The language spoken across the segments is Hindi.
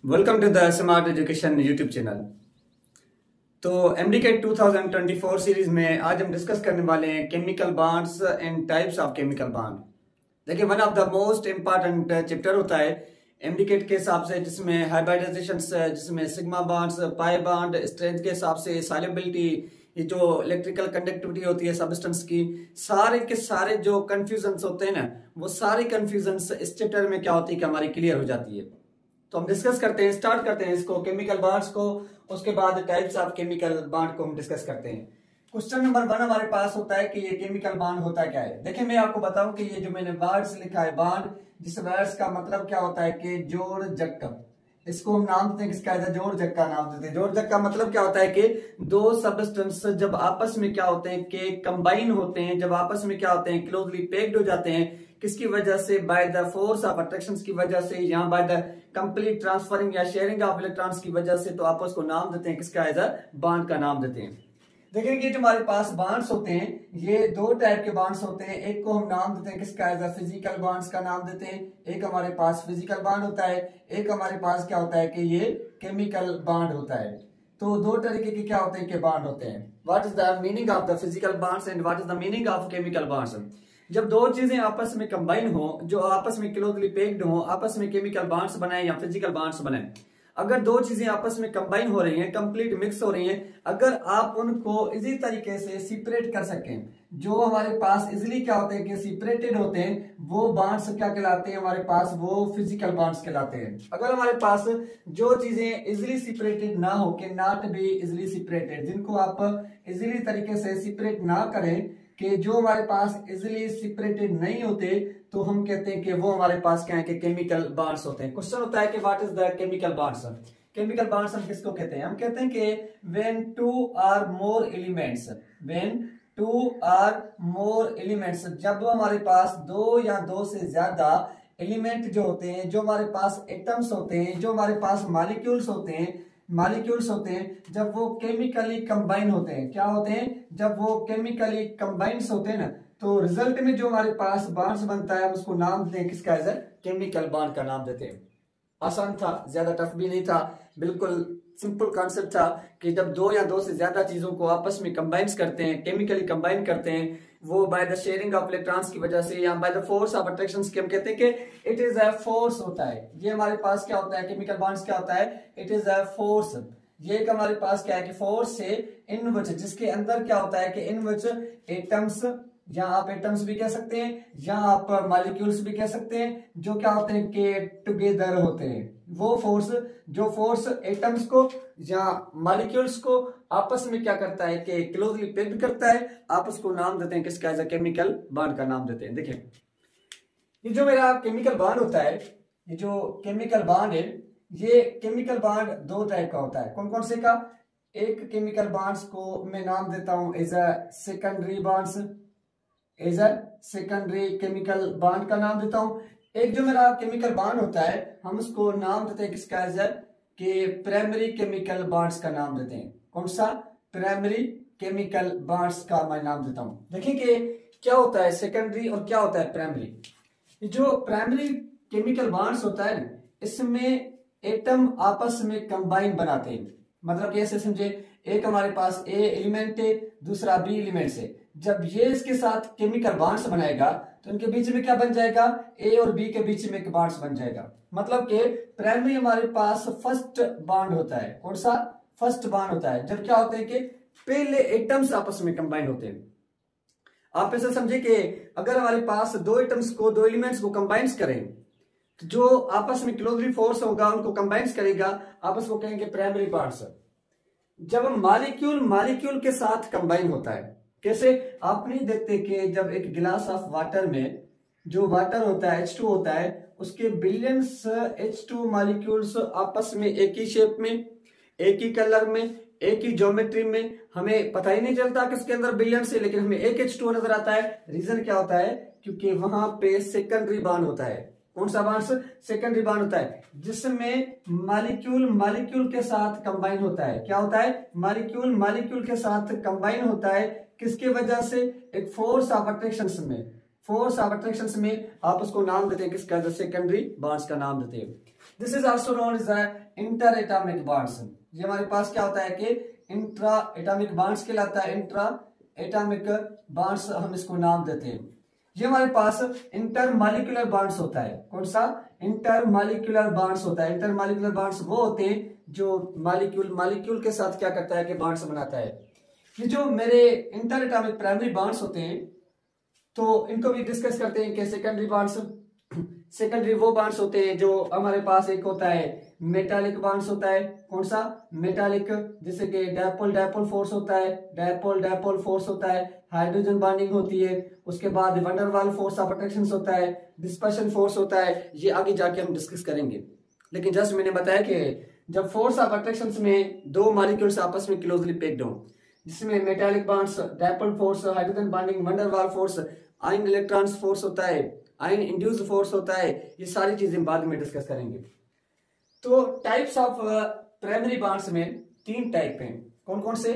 Welcome to the smart education YouTube channel. तो एमडीकेट 2024 सीरीज में आज हम डिस्कस करने वाले हैं chemical bonds and types of chemical bond. देखिए, one of the most important chapter होता है एमडीकेट के हिसाब से, जिसमें हाइब्रिडाइजेशन, जिसमें sigma bonds, pi bond, strength के हिसाब से सॉल्युबिलिटी, ये जो इलेक्ट्रिकल कंडक्टिविटी होती है सब्सटेंस की, सारे के सारे जो कंफ्यूजन्स होते हैं ना, वो सारी कंफ्यूजन्स इस चैप्टर में क्या होती है कि हमारी क्लियर हो जाती है। तो हम डिस्कस करते हैं, स्टार्ट करते हैं इसको, केमिकल बॉन्ड्स को, उसके बाद टाइप्स ऑफ केमिकल बॉन्ड को हम डिस्कस करते हैं। क्वेश्चन नंबर 1 हमारे पास होता है कि ये केमिकल बॉन्ड होता क्या है। देखिए, मैं आपको बताऊं कि ये जो मैंने वर्ड्स लिखा है बॉन्ड, जिस वर्ड्स का मतलब क्या होता है कि जोड़ जक्का, इसको हम नाम देते हैं, किसका है, जोड़ जक्का नाम देते हैं। जोड़ जक्का मतलब क्या होता है कि दो सबस्टेंस जब आपस में क्या होते हैं कि कंबाइन होते हैं, जब आपस में क्या होते हैं क्लोजली पैक्ड हो जाते हैं, किसकी वजह से, by the force of attraction की वजह से, या बाय द कंप्लीट ट्रांसफरिंग या शेयरिंग ऑफ इलेक्ट्रॉन्स की वजह से, तो आपस को नाम देते हैं, किसका एज अ बॉन्ड का नाम देते हैं। देखेंगे जो हमारे पास बॉन्ड्स होते हैं, ये दो टाइप के बॉन्ड्स होते हैं। एक को हम नाम देते हैं, किसका एज अ फिजिकल बॉन्ड्स का नाम देते हैं। एक हमारे पास फिजिकल बॉन्ड होता है, एक हमारे पास क्या होता है कि ये केमिकल बॉन्ड होता है। तो दो तरीके के क्या होते हैं कि बॉन्ड होते हैं। What is the meaning of the physical bonds and what is the meaning of chemical bonds. जब दो चीजें आपस में कंबाइन हो, जो आपस में क्लोजली पैक्ड हो, आपस में केमिकल बॉन्ड्स बनाए या फिजिकल बॉन्ड्स बनाए, अगर दो चीजें आपस में कंबाइन हो रही हैं, कंप्लीट मिक्स हो रही हैं, अगर आप उनको इजी तरीके से सेपरेट कर सकें, जो हमारे पास इजीली क्या होते हैं कि सेपरेटेड होते हैं, वो बॉन्ड्स क्या कहलाते हैं हमारे पास, वो फिजिकल बॉन्ड्स कहलाते हैं। अगर हमारे पास जो चीजें इजीली सेपरेटेड ना हो, कि नॉट बी इजीली सेपरेटेड, जिनको आप इजीली तरीके से सेपरेट ना करें, कि जो हमारे पास इजीली सेपरेटेड नहीं होते, तो हम कहते हैं कि वो हमारे पास क्या है कि केमिकल बॉन्ड्स होते हैं। क्वेश्चन होता है कि what is the chemical bonds. Chemical bonds हम किसको कहते हैं? हम कहते हैं कि when two or more elements, when two or more elements, जब हमारे पास दो या दो से ज्यादा एलिमेंट जो होते हैं, जो हमारे पास एटम्स होते हैं, जो हमारे पास मॉलिक्यूल्स होते हैं, जब वो केमिकली कंबाइन होते हैं, क्या होते हैं, जब वो केमिकली कंबाइंड होते हैं ना, तो रिजल्ट में जो हमारे पास बॉन्ड्स बनता है, उसको नाम देते हैं, किसका है, केमिकल बॉन्ड का नाम देते हैं। आसान था, ज्यादा टफ भी नहीं था, बिल्कुल सिंपल कॉन्सेप्ट था कि जब दो या दो से ज्यादा चीजों को आपस में कंबाइन करते हैं, केमिकली कंबाइन करते हैं, वो by the sharing of electrons की वजह से या by the force of attraction की, हम कहते हैं कि इट इज अ फोर्स होता है। ये हमारे पास क्या होता है, केमिकल बॉन्ड्स क्या होता है, इट इज अ फोर्स। ये एक हमारे पास क्या है कि फोर्स से इन विच, जिसके अंदर क्या होता है कि इन विच एटम्स, या आप एटम्स भी कह सकते हैं, या आप मॉलिक्यूल्स भी कह सकते हैं, जो क्या होते हैं कि टुगेदर होते हैं। वो फोर्स, जो फोर्स एटम्स को या मॉलिक्यूल्स को आपस में क्या करता है कि क्लोजली पैक्ड करता है, आप उसको नाम देते हैं, किसका, एज अ केमिकल बॉन्ड का नाम देते हैं। देखिए, ये जो मेरा केमिकल बॉन्ड होता है, ये जो केमिकल बॉन्ड है, ये केमिकल बॉन्ड दो टाइप का होता है। कौन कौन से का? एक केमिकल बॉन्ड्स को मैं नाम देता हूं as a secondary bonds, as a secondary chemical bond का नाम देता हूं। एक जो मेरा केमिकल बॉन्ड होता है, हम उसको नाम देते हैं, किसका, एज कि प्राइमरी केमिकल बॉन्ड्स का नाम देते हैं। कौन सा? प्राइमरी केमिकल बॉन्ड्स का मैं नाम देता हूं। देखिए कि क्या होता है सेकेंडरी और क्या होता है प्राइमरी। ये जो प्राइमरी केमिकल बॉन्ड्स होता है ना, इसमें एटम आपस में कंबाइन बनाते हैं। मतलब ऐसे समझे, एक हमारे पास ए एलिमेंट है, दूसरा बी एलिमेंट है। जब ये इसके साथ केमिकल बॉन्ड्स बनाएगा, तो इनके बीच में क्या बन जाएगा, ए और बी के बीच में एक बॉन्ड्स बन जाएगा। मतलब कि प्राइमरी हमारे पास फर्स्ट बॉन्ड होता है। कौन सा? फर्स्ट बॉन्ड होता है जब क्या होते हैं कि पहले एटम्स आपस में कंबाइन होते हैं। आप ऐसा समझे कि अगर हमारे पास दो एटम्स को, दो एलिमेंट्स को कंबाइन करें, तो जो आपस में क्लोजली फोर्स होगा उनको कंबाइन करेगा, आपस को कहेंगे प्राइमरी बॉन्ड्स। जब मॉलिक्यूल के साथ कंबाइन होता है, कैसे? आप नहीं देखते कि जब एक गिलास ऑफ वाटर में जो वाटर होता है H2 होता है, उसके बिलियंस H2 मॉलिक्यूल्स आपस में एक ही शेप में, एक ही कलर में, एक ही ज्योमेट्री में, हमें पता ही नहीं चलता किसके अंदर बिलियन से, लेकिन हमें एक H2 नजर आता है। रीजन क्या होता है? क्योंकि वहां पे सेकेंडरी बॉन्ड होता है। कौन सा बॉन्ड? सेकेंडरी बॉन्ड होता है, जिसमें मॉलिक्यूल के साथ कंबाइन होता है। क्या होता है? मॉलिक्यूल के साथ कंबाइन होता है। किसके वजह से? एक फोर्स ऑफ अट्रैक्शन में आप उसको नाम देते हैं, किसका, सेकेंडरी बॉन्ड्स का नाम देते हैं। This is also known as inter atomic bonds. ये हमारे पास क्या होता है कि इंट्रा एटॉमिक बॉन्ड्स कहलाता है, इंट्रा एटॉमिक बॉन्ड्स हम इसको नाम देते हैं। ये हमारे पास इंटर मॉलिक्यूलर बॉन्ड्स होता है। कौन सा? इंटर मॉलिक्यूलर बॉन्ड्स होता है। इंटर मॉलिक्यूलर बॉन्ड्स वो होते हैं जो मॉलिक्यूल के साथ क्या करता है कि बॉन्ड्स बनाता है। ये जो मेरे इंटर एटॉमिक प्राइमरी बॉन्ड्स होते हैं तो इनको भी डिस्कस करते हैं कि सेकेंडरी बॉन्ड्स। सेकेंडरी वो बॉन्ड्स होते हैं जो हमारे पास एक होता है मेटालिक बॉन्ड्स होता है। कौन सा? मेटालिक, जैसे कि डायपोल डायपोल फोर्स होता है, डायपोल डायपोल फोर्स होता है, हाइड्रोजन बॉन्डिंग होती है, उसके बाद वंडर वाल फोर्स ऑफ अट्रैक्शन होता है, डिस्पर्शन फोर्स होता है। ये आगे जाके हम डिस्कस करेंगे, लेकिन जस्ट मैंने बताया कि जब फोर्स ऑफ अट्रैक्शन में दो मॉलिक्यूल्स आपस में क्लोजली पैक्ड हो, जिसमें metallic bonds, dipole force, hydrogen bonding, wonder वाल फोर्स, आयन इलेक्ट्रॉन्स फोर्स होता है, आयन इंड्यूस्ड फोर्स होता है, ये सारी चीजें बाद में डिस्कस करेंगे। तो टाइप्स ऑफ प्राइमरी बॉन्ड्स में तीन टाइप हैं। कौन कौन से?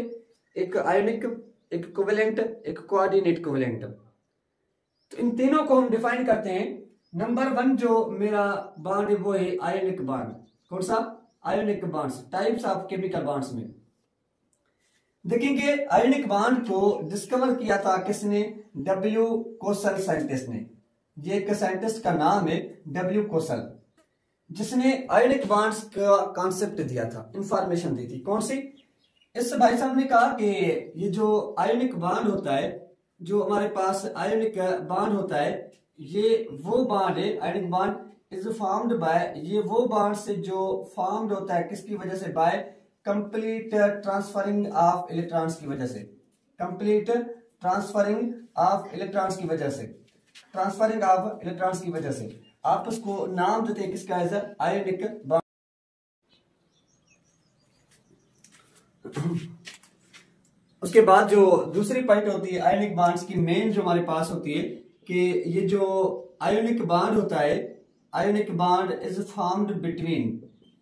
एक आयोनिक, एक कोवेलेंट, एक कोऑर्डिनेट कोवेलेंट। तो इन तीनों को हम डिफाइन करते हैं। नंबर 1 जो मेरा बॉन्ड है वो है आयोनिक बॉन्ड। कौन सा? Ionic bonds. Types of chemical bonds में देखेंगे आयोनिक बॉन्ड को डिस्कवर किया था किसने? डब्ल्यू कोसल साइंटिस्ट ने। ये एक साइंटिस्ट का नाम है डब्ल्यू कोसल, जिसने आयोनिक बॉन्ड्स का कॉन्सेप्ट दिया था, इंफॉर्मेशन दी थी। कौन सी? इस भाई साहब ने कहा कि ये जो आयोनिक बॉन्ड होता है, जो हमारे पास आयोनिक बॉन्ड होता है, ये वो बॉन्ड है, ionic bond is formed by, ये वो बॉन्ड से जो फॉर्म्ड होता है किसकी वजह से? By complete transferring of electrons की वजह से। कंप्लीट ट्रांसफरिंग ऑफ इलेक्ट्रॉन्स की वजह से, ट्रांसफरिंग ऑफ इलेक्ट्रॉन्स की वजह से आप उसको नाम देते हैं किसका? As ionic bond. उसके बाद जो दूसरी पॉइंट होती है आयोनिक बॉन्ड्स की, मेन जो हमारे पास होती है कि ये जो आयोनिक बॉन्ड होता है, ionic bond is formed between,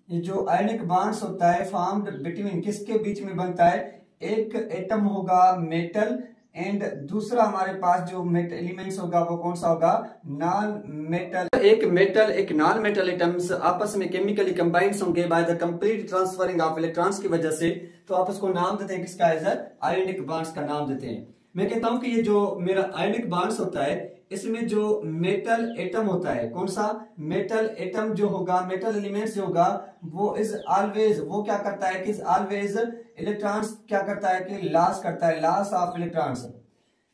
ये जो आयोनिक बॉन्ड्स होता है फॉर्म्ड बिटवीन, किसके बीच में बनता है? एक एटम होगा मेटल, एंड दूसरा हमारे पास जो मेटल एलिमेंट्स होगा वो कौन सा होगा? Non metal. एक मेटल एक नॉन मेटल एटम्स आपस में केमिकली कंबाइंड होंगे by the complete transferring of electrons की वजह से, तो आप उसको नाम देते हैं किसका? एज आयोनिक बॉन्ड्स का नाम देते हैं। मैं कहता हूं कि ये जो मेरा आयोनिक बॉन्ड्स होता है, इसमें जो मेटल एटम होता है, कौन सा? मेटल एटम जो होगा, मेटल एलिमेंट्स जो होगा, वो इज ऑलवेज, वो क्या करता है कि ऑलवेज इलेक्ट्रॉन्स क्या करता है कि लॉस करता है, लॉस ऑफ इलेक्ट्रॉन्स।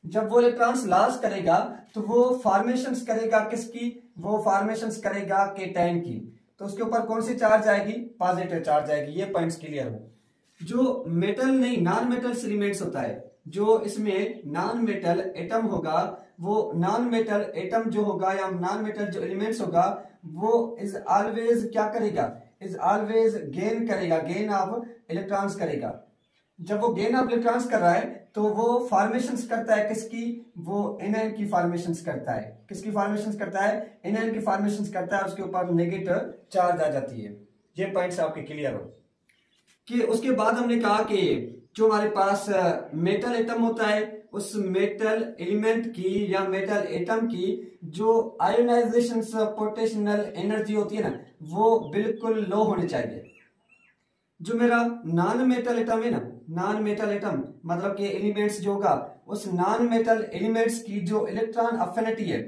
जब वो इलेक्ट्रॉन्स लॉस करेगा तो वो फॉर्मेशंस करेगा किसकी? वो फॉर्मेशंस करेगा केटायन की। तो उसके ऊपर कौन सी चार्ज आएगी? पॉजिटिव चार्ज आएगी। ये पॉइंट्स क्लियर हो। जो मेटल नहीं, नॉन मेटल एलिमेंट्स होता है, जो इसमें नॉन मेटल एटम होगा, वो नॉन मेटल एटम जो होगा या नॉन मेटल जो एलिमेंट्स होगा, वो इज ऑलवेज क्या करेगा? इज ऑलवेज गेन करेगा, गेन ऑफ इलेक्ट्रॉन्स करेगा। जब वो गेन ऑफ इलेक्ट्रॉन्स कर रहा है तो वो फॉर्मेशंस करता है किसकी? वो एनायन की फॉर्मेशंस करता है। किसकी फॉर्मेशंस करता है? एनायन की फॉर्मेशंस करता है। उसके ऊपर नेगेटिव चार्ज आ जाती है। ये पॉइंट्स आपके क्लियर हो कि उसके बाद हमने कहा कि जो हमारे पास मेटल एटम होता है, उस मेटल एलिमेंट की या मेटल एटम की जो आयोनाइजेशन पोटेंशियल एनर्जी होती है ना, वो बिल्कुल लो होनी चाहिए। जो मेरा नॉन मेटल एटम है ना, नॉन मेटल एटम मतलब कि एलिमेंट्स जो होगा, उस नॉन मेटल एलिमेंट्स की जो इलेक्ट्रॉन अफिनिटी है,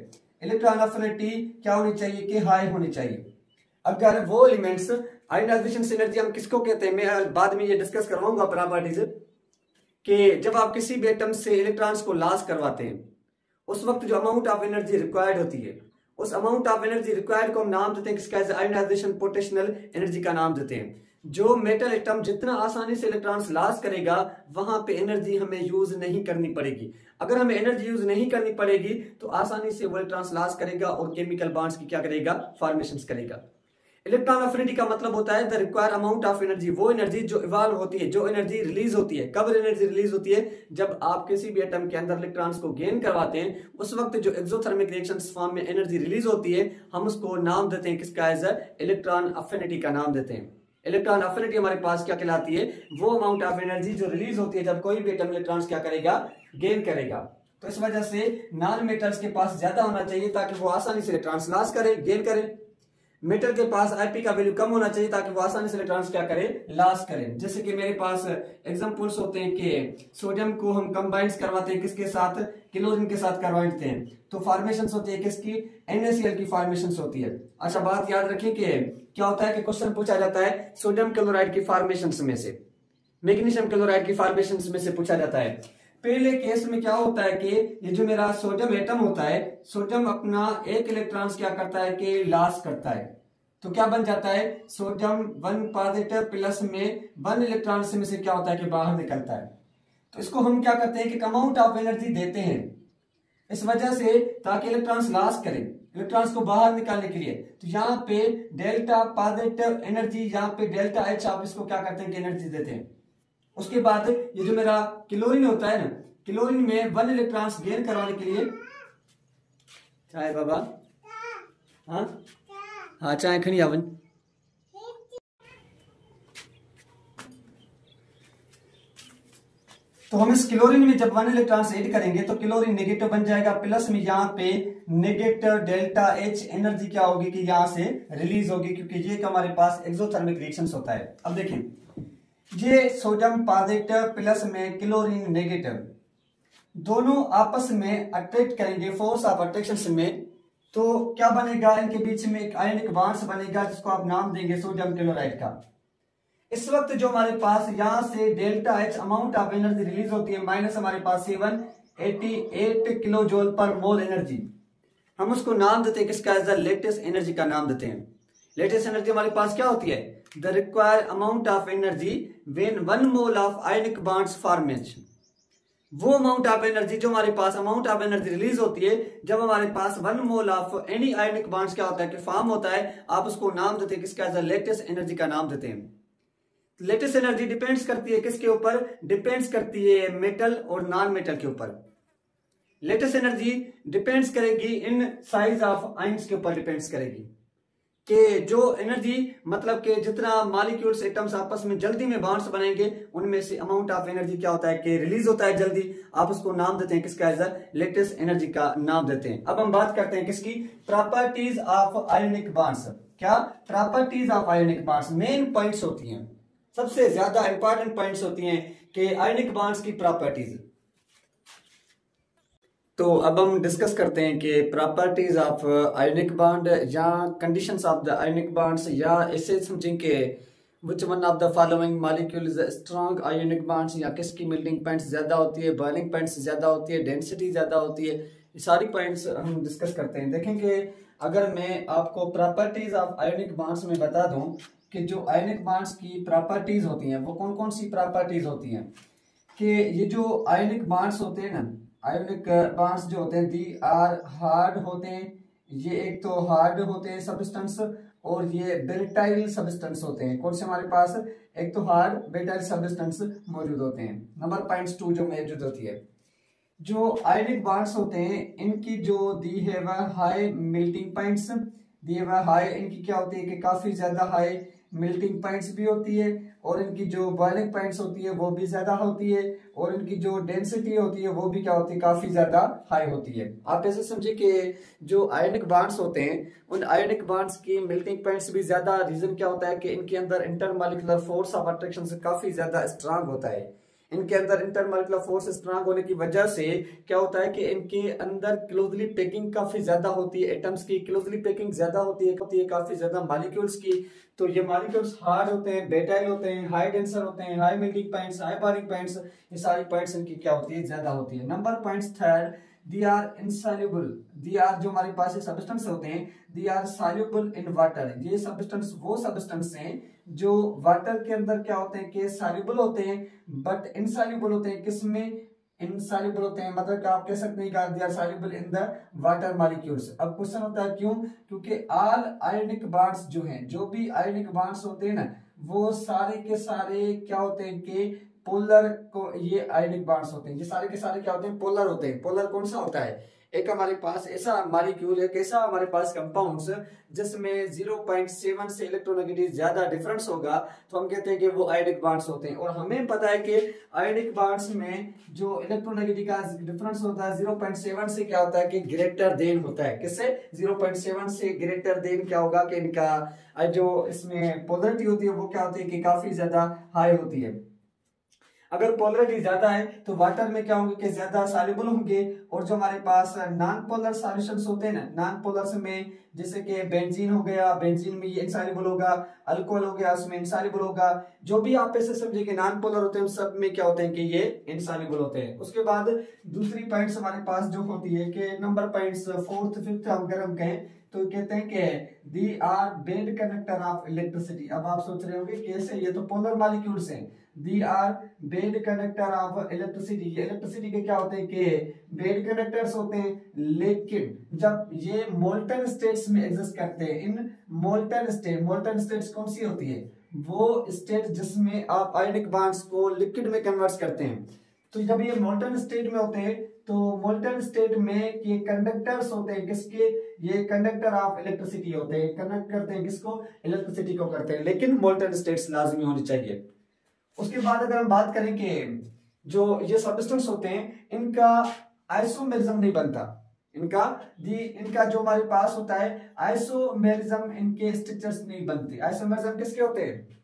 इलेक्ट्रॉन अफिनिटी क्या होनी चाहिए कि हाई होनी चाहिए। अगर वो एलिमेंट्स, आयोनाइजेशन एनर्जी हम किसको कहते हैं, मैं बाद में ये डिस्कस करवाऊंगा प्रॉपर्टीज, कि जब आप किसी भी एटम से इलेक्ट्रॉन्स को लॉस करवाते हैं, उस वक्त जो अमाउंट ऑफ एनर्जी रिक्वायर्ड होती है, उस अमाउंट ऑफ एनर्जी रिक्वायर्ड को हम नाम देते हैं किसका? आयोनाइजेशन पोटेंशियल एनर्जी का नाम देते हैं। जो मेटल एटम जितना आसानी से इलेक्ट्रॉन्स लॉस करेगा, वहां पे एनर्जी हमें यूज नहीं करनी पड़ेगी। अगर हमें एनर्जी यूज नहीं करनी पड़ेगी तो आसानी से वो इलेक्ट्रॉन्स लॉस करेगा और केमिकल बॉन्ड्स की क्या करेगा? फॉर्मेशंस करेगा। इलेक्ट्रॉन अफिनिटी का मतलब होता है the require amount of energy, वो एनर्जी जो इवॉल्व होती है, जो एनर्जी रिलीज होती है। कब एनर्जी रिलीज होती है? जब आप किसी भी एटम के अंदर इलेक्ट्रॉन्स को गेन करवाते हैं, उस वक्त जो एक्सोथर्मिक रिएक्शंस फॉर्म में एनर्जी रिलीज होती है, हम उसको नाम देते हैं किसका? एज इलेक्ट्रॉन अफिनिटी का नाम देते हैं। इलेक्ट्रॉन अफिनिटी हमारे पास क्या कहलाती है? वो अमाउंट ऑफ एनर्जी जो रिलीज होती है जब कोई भी एटम इलेक्ट्रॉन्स क्या करेगा? गेन करेगा। तो इस वजह से नॉन मेटल्स के पास ज्यादा होना चाहिए ताकि वो आसानी से इलेक्ट्रॉन्स लॉस करे, गेन करे। मेटल के पास Ip का वैल्यू कम होना चाहिए ताकि वो आसानी से इलेक्ट्रॉन्स क्या करे, लॉस करें। जैसे कि मेरे पास एग्जांपल्स होते हैं कि सोडियम को हम कंबाइंड करवाते हैं किसके साथ, क्लोरीन के साथ करवाते हैं, तो फॉर्मेशन होती है किसकी, NaCl की फॉर्मेशन होती है। अच्छा बात याद रखिए कि क्या होता है कि क्वेश्चन पूछा जाता है सोडियम क्लोराइड की फॉर्मेशन में से, मैग्नीशियम क्लोराइड की फॉर्मेशन में से पूछा जाता है। पहले केस में क्या होता है कि ये जो मेरा सोडियम एटम होता है, सोडियम अपना एक इलेक्ट्रॉन क्या करता है कि लॉस करता है, तो क्या बन जाता है, सोडियम 1 पॉजिटिव प्लस में 1 इलेक्ट्रॉन में से क्या होता है कि बाहर निकलता है। तो इसको हम क्या करते हैं कि अमाउंट ऑफ एनर्जी देते हैं इस वजह से ताकि इलेक्ट्रॉन्स लॉस करें, इलेक्ट्रॉन्स को बाहर निकालने के लिए। तो यहाँ पे डेल्टा पॉजिटिव एनर्जी, यहाँ पे डेल्टा H आप इसको क्या करते हैं कि एनर्जी देते हैं। उसके बाद ये जो मेरा क्लोरीन होता है ना, क्लोरीन में 1 इलेक्ट्रॉन्स गेन करवाने के लिए, चाय बाबा, हाँ चाय खड़ी आवन, तो हम इस क्लोरीन में जब 1 इलेक्ट्रॉन्स ऐड करेंगे तो क्लोरीन नेगेटिव बन जाएगा, प्लस में यहाँ पे नेगेटिव डेल्टा H एनर्जी क्या होगी कि यहाँ से रिलीज होगी, क्योंकि ये हमारे पास एक्सोथर्मिक रिएक्शंस होता है। अब देखें ये सोडियम पॉजिटिव प्लस में क्लोरीन नेगेटिव दोनों आपस में अट्रैक्ट करेंगे फोर्स ऑफ अट्रैक्शन में, तो क्या बनेगा, इनके बीच में एक आयनिक बॉन्ड बनेगा जिसको आप नाम देंगे सोडियम क्लोराइड का। इस वक्त जो हमारे पास यहां से delta H amount of energy release होती है माइनस हमारे पास 788 किलो जूल पर मोल एनर्जी, हम उसको नाम देते हैं किसका, एज द लेटेस्ट एनर्जी का नाम देते हैं। लेटेस्ट एनर्जी हमारे पास क्या होती है, the required amount of energy when 1 mole of ionic bonds formation. वो अमाउंट ऑफ एनर्जी जो हमारे पास अमाउंट ऑफ एनर्जी रिलीज होती है जब हमारे पास 1 mole of any ionic bonds क्या होता है कि फॉर्म होता है, आप उसको नाम देते हैं किसका, एज द लेटेस्ट एनर्जी का नाम देते हैं। लेटेस्ट एनर्जी डिपेंड्स करती है किसके ऊपर, डिपेंड्स करती है मेटल और नॉन मेटल के ऊपर। लेटेस्ट एनर्जी डिपेंड्स करेगी इन साइज ऑफ आयंस के ऊपर डिपेंड्स करेगी कि जो एनर्जी मतलब कि जितना मॉलिक्यूल्स एटम्स आपस में जल्दी में बॉन्ड्स बनाएंगे उनमें से अमाउंट ऑफ एनर्जी क्या होता है कि रिलीज होता है जल्दी, आप उसको नाम देते हैं किसका, एज लेटेस्ट एनर्जी का नाम देते हैं। अब हम बात करते हैं किसकी, प्रॉपर्टीज ऑफ आयोनिक बॉन्ड्स। क्या properties of ionic bonds, main points होती हैं, सबसे ज्यादा इंपॉर्टेंट पॉइंट्स होती हैं कि आयोनिक बॉन्ड्स की प्रॉपर्टीज। तो अब हम डिस्कस करते हैं कि प्रॉपर्टीज ऑफ आयोनिक बॉन्ड या conditions of the ionic bonds, या ऐसे समझें कि which one of the following molecule is strong ionic bonds, या किसकी मेल्टिंग पॉइंट्स ज्यादा होती है, बॉइलिंग पॉइंट्स ज्यादा होती है, डेंसिटी ज्यादा होती है, ये सारी पॉइंट्स हम डिस्कस करते हैं। देखेंगे अगर मैं आपको प्रॉपर्टीज ऑफ आयोनिक बॉन्ड्स में बता दूं कि जो आयोनिक बॉन्ड्स की प्रॉपर्टीज होती हैं वो कौन कौन सी प्रॉपर्टीज होती हैं, कि ये जो आयोनिक बॉन्ड्स होते हैं ना, आयोनिक बॉन्ड्स जो होते हैं दी आर हार्ड होते हैं, ये एक तो हार्ड होते हैं सब्सटेंस और ये ब्रिटाइल सब्सटेंस होते हैं। कौन से हमारे पास, एक तो हार्ड ब्रिटाइल सब्सटेंस मौजूद होते हैं। नंबर पॉइंट्स 2 जो मौजूद होती है, जो आयोनिक बॉन्ड्स होते हैं इनकी जो दी है वह हाई मेल्टिंग पॉइंट्स, दी है वह हाई, इनकी क्या होती है कि काफी ज्यादा हाई मेल्टिंग पॉइंट्स भी होती है, और इनकी जो बॉइलिंग पॉइंट्स होती है वो भी ज्यादा होती है, और इनकी जो डेंसिटी होती है वो भी क्या होती है, काफी ज्यादा हाई होती है। आप ऐसे समझिए कि जो आयोनिक बॉन्ड्स होते हैं उन आयोनिक बॉन्ड्स की मेल्टिंग पॉइंट्स भी ज्यादा, रीजन क्या होता है कि इनके अंदर इंटरमॉलिक्यूलर फोर्स ऑफ अट्रैक्शन से काफी ज्यादा स्ट्रांग होता है। इनके अंदर इंटरमॉलिक्यूलर फोर्स स्ट्रांग होने की वजह से क्या होता है कि इनके अंदर क्लोजली पैकिंग काफी ज्यादा होती है, एटम्स की क्लोजली पैकिंग ज्यादा होती है काफी ज्यादा मॉलिक्यूल्स की। तो ये मॉलिक्यूल्स हार्ड होते हैं, ब्रिटाइल होते हैं, हाई डेंसर होते हैं, high melting points, high boiling points, ये सारी पॉइंट्स इनकी क्या होती है, ज्यादा होती है। Number points third, they are insoluble, they are जो हमारे पास ये सब्सटेंस होते हैं they are soluble in water, ये सब्सटेंस वो सब्सटेंस हैं जो वाटर के अंदर क्या होते हैं कि सॉल्युबल होते हैं बट इनसॉल्युबल होते हैं। किसमें इनसॉल्युबल होते हैं, मतलब आप कह सकते हैं they are soluble in the water molecules. अब क्वेश्चन होता है क्यों, क्योंकि ऑल आयोनिक बॉन्ड्स जो हैं, जो भी आयोनिक बॉन्ड्स होते हैं ना वो सारे के सारे क्या होते हैं कि पोलर को, ये आयोनिक बॉन्ड्स होते हैं, ये सारे के सारे क्या होते हैं, पोलर होते हैं। पोलर कौन सा होता है, एक हमारे पास ऐसा मॉलिक्यूल है, कैसा हमारे पास कंपाउंड्स जिसमें 0.7 से इलेक्ट्रोनेगेटिव ज्यादा डिफरेंस होगा तो हम कहते हैं कि वो आयोनिक बॉन्ड्स होते हैं। और हमें पता है कि आयोनिक बॉन्ड्स में जो इलेक्ट्रोनेगेटिव का डिफरेंस होता है 0.7 से क्या होता है कि ग्रेटर देन होता है। किससे? 0.7 से ग्रेटर देन क्या होगा कि इनका जो इसमें पोलरिटी होती है वो क्या होती है कि काफी ज्यादा हाई होती है। अगर पोलरिटी ज्यादा है तो वाटर में क्या होंगे कि ज्यादा सॉल्युबल होंगे। और जो हमारे पास नॉन पोलर सॉल्यूशंस होते हैं ना, नॉन पोलर में जैसे कि बेंजीन हो गया, बेंजीन में ये इनसॉल्युबल होगा, अल्कोहल हो गया उसमें इनसॉल्युबल होगा। जो भी आप ऐसे समझे कि नॉन पोलर होते हैं उन सब में क्या होते हैं कि ये इनसॉल्युबल होते हैं। उसके बाद दूसरी पॉइंट्स हमारे पास जो होती है कि नंबर पॉइंट्स फोर्थ फिफ्थ अगर हम कहें तो कहते हैं कि they are bad conductor of electricity. अब आप सोच रहे होंगे कैसे, ये तो पोलर मॉलिक्यूल्स हैं। They are bad conductor of electricity, ये इलेक्ट्रिसिटी के क्या होते हैं कि बेड कंडक्टर्स होते हैं। लेकिन जब ये मोल्टन स्टेट्स में एग्जिस्ट करते हैं, इन मोल्टन स्टेट्स कौन सी होती है? वो स्टेट जिसमें आप आयोनिक बॉन्ड्स को लिक्विड में कन्वर्ट करते हैं। तो जब ये मोल्टन स्टेट में होते हैं तो मोल्टन स्टेट में ये कंडक्टर्स होते हैं किसके? ये कंडक्टर ऑफ इलेक्ट्रिसिटी होते हैं। कंडक्ट करते हैं किसको? इलेक्ट्रिसिटी को करते हैं। लेकिन मोल्टन स्टेट्स लाजमी होनी चाहिए। उसके बाद अगर हम बात करें कि जो ये सब्सटेंस होते हैं इनका आइसोमेरिज्म नहीं बनता। इनका जो हमारे पास होता है आइसोमेरिज्म, इनके स्ट्रक्चर्स नहीं बनते। आइसोमेरिज्म किसके होते हैं?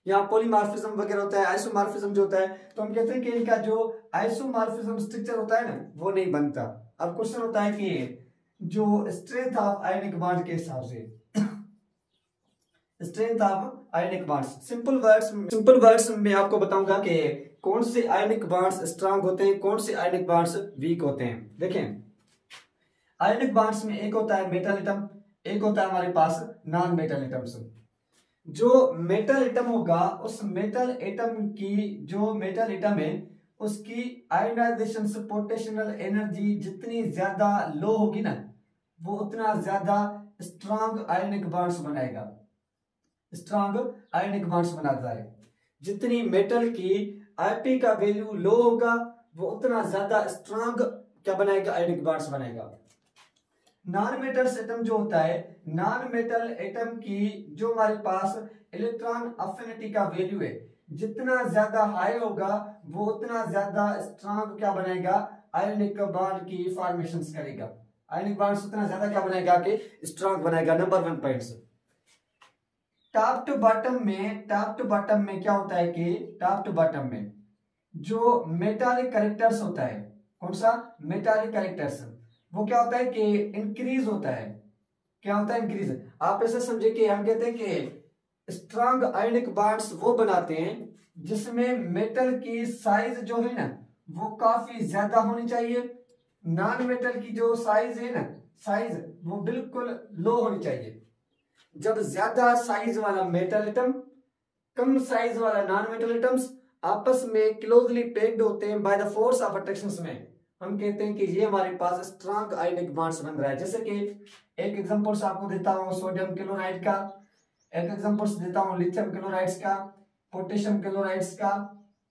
यहाँ पॉलीमॉर्फिज्म वगैरह होता है, आइसोमॉर्फिज्म जो होता है तो हम कहते हैं कि इनका जो आइसोमॉर्फिज्म स्ट्रक्चर होता है ना वो नहीं बनता। अब क्वेश्चन होता है कि जो स्ट्रेंथ ऑफ आयोनिक बॉन्ड के हिसाब से, strength of ionic bonds, simple words में आपको बताऊंगा कि कौन से आयोनिक बॉन्ड्स स्ट्रांग होते हैं, कौन से आयोनिक बॉन्ड्स वीक होते हैं। देखें, आयोनिक बॉन्ड्स में एक होता है मेटल एटम, एक होता है हमारे पास नॉन मेटल एटम्स। जो मेटल एटम होगा उस मेटल एटम है उसकी आयोनाइजेशन पोटेंशियल एनर्जी जितनी ज्यादा लो होगी ना वो उतना ज्यादा स्ट्रांग आयोनिक बॉन्ड्स बनाएगा, स्ट्रांग आयोनिक बॉन्ड्स बनाता है। जितनी मेटल की आईपी का वैल्यू लो होगा वो उतना ज्यादा स्ट्रांग क्या बनाएगा? आयोनिक बॉन्ड्स बनाएगा। नॉन मेटल एटम जो होता है, नॉन मेटल एटम की जो हमारे पास इलेक्ट्रॉन अफिनिटी का वैल्यू है जितना ज्यादा हाई होगा वो उतना ज्यादा स्ट्रांग क्या बनाएगा? आयोनिक बॉन्ड की फॉर्मेशंस करेगा। आयोनिक बॉन्ड्स उतना ज्यादा क्या बनाएगा कि स्ट्रांग बनाएगा। Number 1 points. Top to bottom में क्या होता है कि टॉप टू बॉटम में जो मेटालिक कैरेक्टर्स होता है, कौन सा? मेटालिक कैरेक्टर्स, वो क्या होता है कि इंक्रीज होता है। क्या होता है? इंक्रीज। आप ऐसे समझे कि हम कहते हैं कि स्ट्रांग आयोनिक बॉन्ड्स वो बनाते हैं जिसमें मेटल की साइज जो है ना वो काफी ज्यादा होनी चाहिए। नॉन मेटल की जो साइज है ना, साइज वो बिल्कुल लो होनी चाहिए। जब ज्यादा साइज वाला मेटल एटम, कम साइज वाला नॉन मेटल एटम्स आपस में क्लोजली पैक्ड होते हैं by the force of attraction में, हम कहते हैं कि ये हमारे पास स्ट्रांग आयोनिक बॉन्ड्स बन रहा है। जैसे कि एक एग्जांपल्स आपको देता हूं सोडियम क्लोराइड का, एक एग्जांपल्स देता हूं लिथियम क्लोराइड्स का, पोटेशियम क्लोराइड्स का,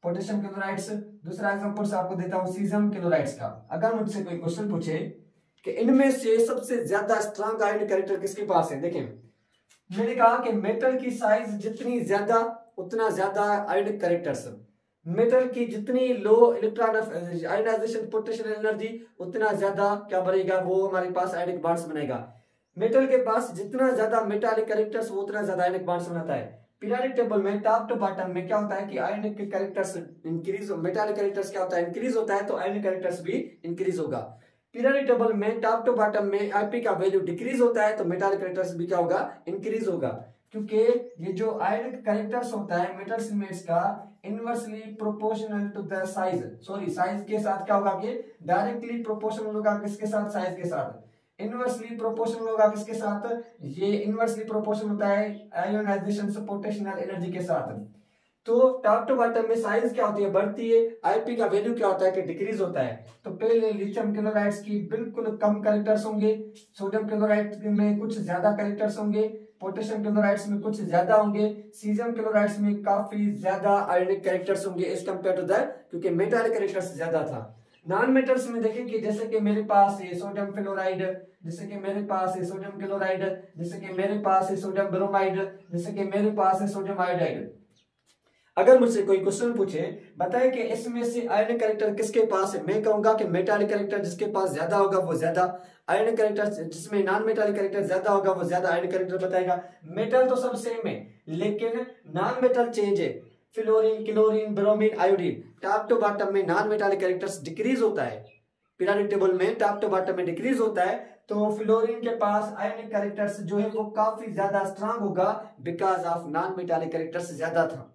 पोटेशियम क्लोराइड्स। दूसरा एग्जांपल्स आपको देता हूं सीजियम क्लोराइड्स का। अगर मुझसे कोई क्वेश्चन पूछे कि इनमें से सबसे ज्यादा स्ट्रांग आयोनिक कैरेक्टर किसके पास है, देखें मैंने कहा कि मेटल की साइज जितनी ज्यादा उतना ज्यादा आयोनिक कैरेक्टर्स, मेटल की जितनी low electron ionization potential energy उतना ज्यादा क्या बनेगा? वो हमारे पास आयोनिक बॉन्ड्स बनेगा। मेटल के पास जितना ज्यादा मेटालिक कैरेक्टर्स वो उतना ज्यादा आयोनिक बॉन्ड्स बनाता है। पीरियोडिक टेबल में टॉप टू बॉटम में क्या होता है कि ionic characters increase, metallic characters क्या होता है? इंक्रीज होता है, तो आयोनिक कैरेक्टर्स भी इंक्रीज होगा। पीरियोडिक टेबल में टॉप टू बॉटम में आईपी का वैल्यू डिक्रीज होता है तो मेटालिक कैरेक्टर्स भी क्या होगा? इंक्रीज होगा। क्योंकि ये जो आयोनिक कैरेक्टर्स होता है मेटल सीमेंट्स का inversely proportional to the size, size के साथ क्या होगा कि डायरेक्टली प्रोपोर्शनल होगा किसके साथ? साइज के साथ। इनवर्सली प्रोपोर्शनल होगा किसके साथ? ये इनवर्सली प्रोपोर्शनल होता है आयोनाइजेशन पोटेंशियल एनर्जी के साथ। तो टॉप टू बॉटम में साइज क्या होती है? बढ़ती है। आईपी का वैल्यू क्या होता है कि डिक्रीज होता है। तो पहले लिथियम क्लोराइड्स की बिल्कुल कम कैरेक्टर्स होंगे, सोडियम क्लोराइड में कुछ ज्यादा कैरेक्टर्स होंगे, पोटेशियम क्लोराइड्स में कुछ ज्यादा होंगे, सीजियम क्लोराइड्स में काफी ज्यादा आयोनिक कैरेक्टर्स होंगे एज कंपेयर टू दैट, क्योंकि मेटालिक कैरेक्टर्स ज्यादा था। नॉन मेटल्स में देखें कि जैसे कि मेरे पास है सोडियम फ्लोराइड, जैसे कि मेरे पास है सोडियम क्लोराइड, जैसे कि मेरे पास है सोडियम ब्रोमाइड, जैसे कि मेरे पास है सोडियम आयोडाइड। अगर मुझसे कोई क्वेश्चन पूछे बताए कि इसमें से आयनिक कैरेक्टर किसके पास है, मैं कहूंगा कि मेटालिक कैरेक्टर जिसके पास ज्यादा होगा वो ज्यादा, आयनिक कैरेक्टर जिसमें नॉन मेटालिक कैरेक्टर ज्यादा होगा वो ज्यादा आयनिक कैरेक्टर बताएगा। मेटल तो सब सेम है लेकिन नॉन मेटल चेंज है। Fluorine, chlorine, bromine, iodine, top to bottom में नॉन मेटालिक कैरेक्टर्स डिक्रीज होता है, पीरियोडिक टेबल में टॉप टू बॉटम में डिक्रीज होता है। तो फ्लोरीन के पास आयनिक कैरेक्टर्स जो है वो काफी ज्यादा स्ट्रांग होगा because of non metallic characters ज्यादा था।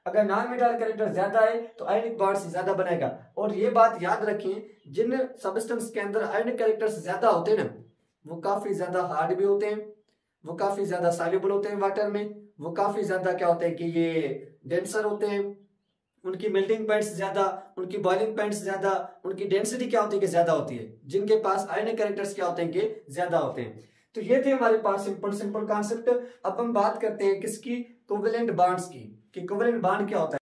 अगर नॉन मेटालिक कैरेक्टर ज्यादा है तो आयनिक बॉन्ड्स ज्यादा बनाएगा। और ये बात याद रखें जिन सबस्टेंस के अंदर आयनिक कैरेक्टर्स ज्यादा होते हैं ना वो काफी ज्यादा हार्ड भी होते हैं, वो काफी ज्यादा सॉल्युबल होते हैं वाटर में, वो काफी ज्यादा क्या होते हैं कि ये डेंसर होते हैं, उनकी मेल्टिंग पॉइंट्स ज्यादा, उनकी बॉइलिंग पॉइंट्स ज्यादा, उनकी डेंसिटी क्या होती है कि ज्यादा होती है, जिनके पास आयनिक कैरेक्टर्स क्या होते हैं कि ज्यादा होते हैं। तो ये थे हमारे पास सिंपल सिंपल कॉन्सेप्ट। अब हम बात करते हैं किसकी, कोवेलेंट बॉन्ड्स की, कि कोवेलेंट बॉन्ड क्या होता है।